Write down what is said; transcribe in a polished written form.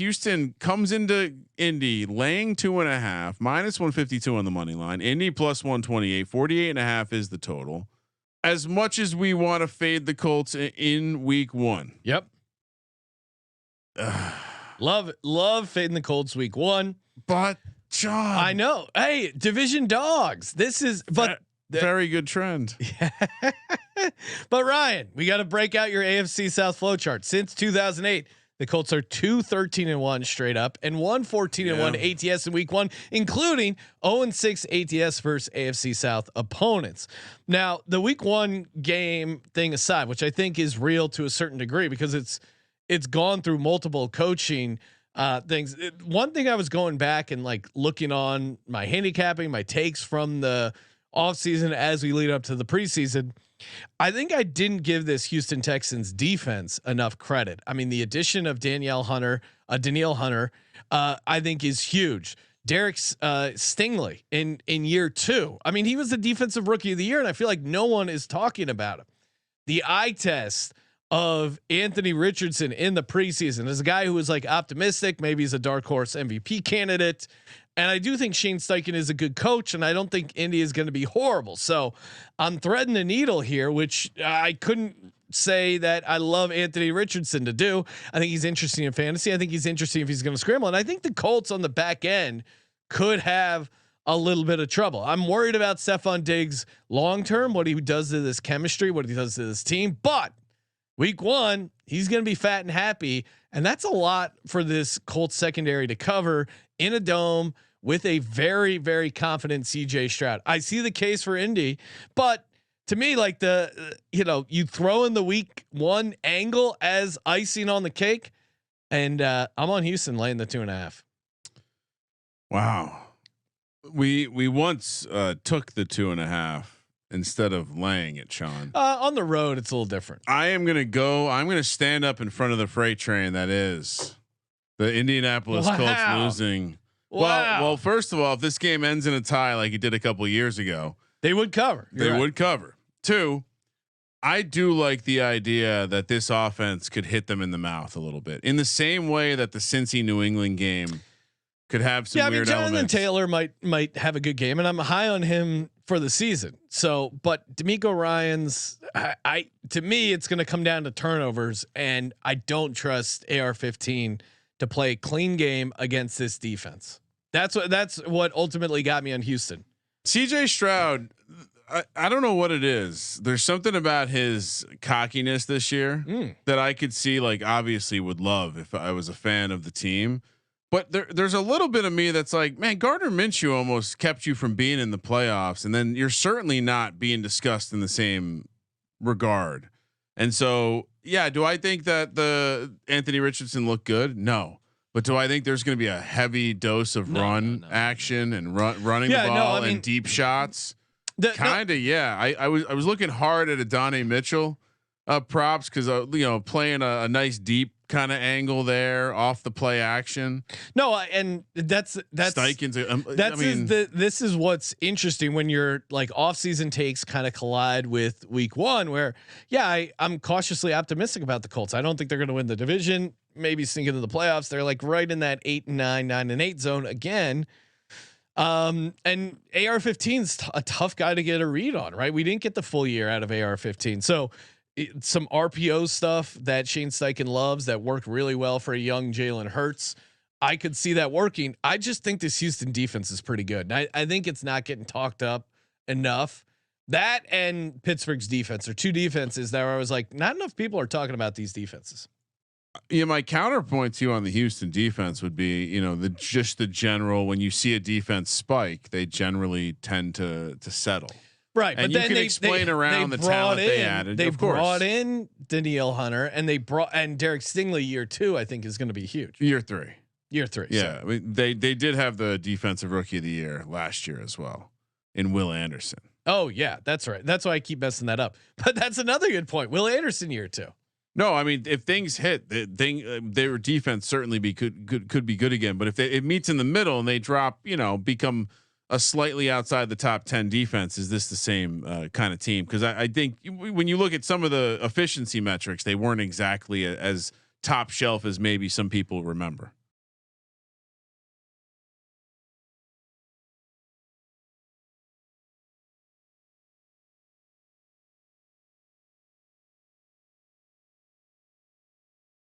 Houston comes into Indy laying 2.5, -152 on the money line. Indy +128, 48.5 is the total. As much as we want to fade the Colts in week 1. Yep. Love fading the Colts week 1. But John, I know. Hey, division dogs. This is very good trend. But Ryan, we got to break out your AFC South flow chart. Since 2008, the Colts are 2-13-1 straight up and 1-14-1 ATS in week 1, including 0-6 ATS versus AFC South opponents. Now, the week 1 game thing aside, which I think is real to a certain degree because it's gone through multiple coaching things. One thing I was going back and like looking on my handicapping, my takes from the offseason as we lead up to the preseason. I think I didn't give this Houston Texans defense enough credit. I mean, the addition of Danielle Hunter, I think is huge. Derek Stingley in year 2. I mean, he was the defensive rookie of the year, and I feel like no one is talking about him. The eye test of Anthony Richardson in the preseason as a guy who was like optimistic, maybe he's a dark horse MVP candidate. And I do think Shane Steichen is a good coach, and I don't think Indy is going to be horrible. So I'm threading the needle here, which I couldn't say that I love Anthony Richardson to do. I think he's interesting in fantasy. I think he's interesting if he's going to scramble. And I think the Colts on the back end could have a little bit of trouble. I'm worried about Stephon Diggs long-term, what he does to this chemistry, what he does to this team, but week 1, he's going to be fat and happy. And that's a lot for this Colts secondary to cover in a dome with a very, very confident CJ Stroud. I see the case for Indy, but to me, like you throw in the week 1 angle as icing on the cake, and I'm on Houston laying the 2.5. Wow. We once took the 2.5 instead of laying it, Sean. On the road, it's a little different. I'm going to stand up in front of the freight train. That is the Indianapolis Colts losing. Wow. Well, first of all, if this game ends in a tie, like it did a couple of years ago, they would cover. They would cover. 2, I do like the idea that this offense could hit them in the mouth a little bit in the same way that the Cincy New England game could have some weird Jonathan elements. Taylor might have a good game, and I'm high on him for the season. So, but D'Amico Ryans, to me, it's going to come down to turnovers, and I don't trust AR-15 to play a clean game against this defense. That's what ultimately got me on Houston. CJ Stroud, I don't know what it is. There's something about his cockiness this year that I could see, like, obviously would love if I was a fan of the team. But there's a little bit of me that's like, man, Gardner Minshew almost kept you from being in the playoffs, and then you're certainly not being discussed in the same regard. And so, yeah, do I think that the Anthony Richardson looked good? No. But do I think there's going to be a heavy dose of action and running the ball and deep shots? Kind of, yeah. I was looking hard at Adonai Mitchell props because playing a nice deep kind of angle there off the play action. No, and that's Steichen's. This is what's interesting when your like off-season takes kind of collide with week 1, where I'm cautiously optimistic about the Colts. I don't think they're going to win the division. Maybe sneak into the playoffs. They're like right in that 8-9, 9-8 zone again. And AR-15's a tough guy to get a read on, right? We didn't get the full year out of AR-15. So some RPO stuff that Shane Steichen loves that worked really well for a young Jalen Hurts. I could see that working. I just think this Houston defense is pretty good. And I think it's not getting talked up enough. That and Pittsburgh's defense are 2 defenses that I was like, not enough people are talking about these defenses. Yeah, my counterpoint to you on the Houston defense would be, the general, when you see a defense spike, they generally tend to settle. Right. And but you can explain around the talent they added. They brought in Danielle Hunter and Derek Stingley year 2, I think is going to be huge. Year 3. Yeah. So. I mean, they did have the defensive rookie of the year last year as well in Will Anderson. Oh yeah, that's right. That's why I keep messing that up. But that's another good point. Will Anderson year 2. No, I mean, if things hit, their defense certainly could be good again. But if it meets in the middle and they drop, become a slightly outside the top 10 defense, is this the same kind of team? Because I think when you look at some of the efficiency metrics, they weren't exactly as top shelf as maybe some people remember.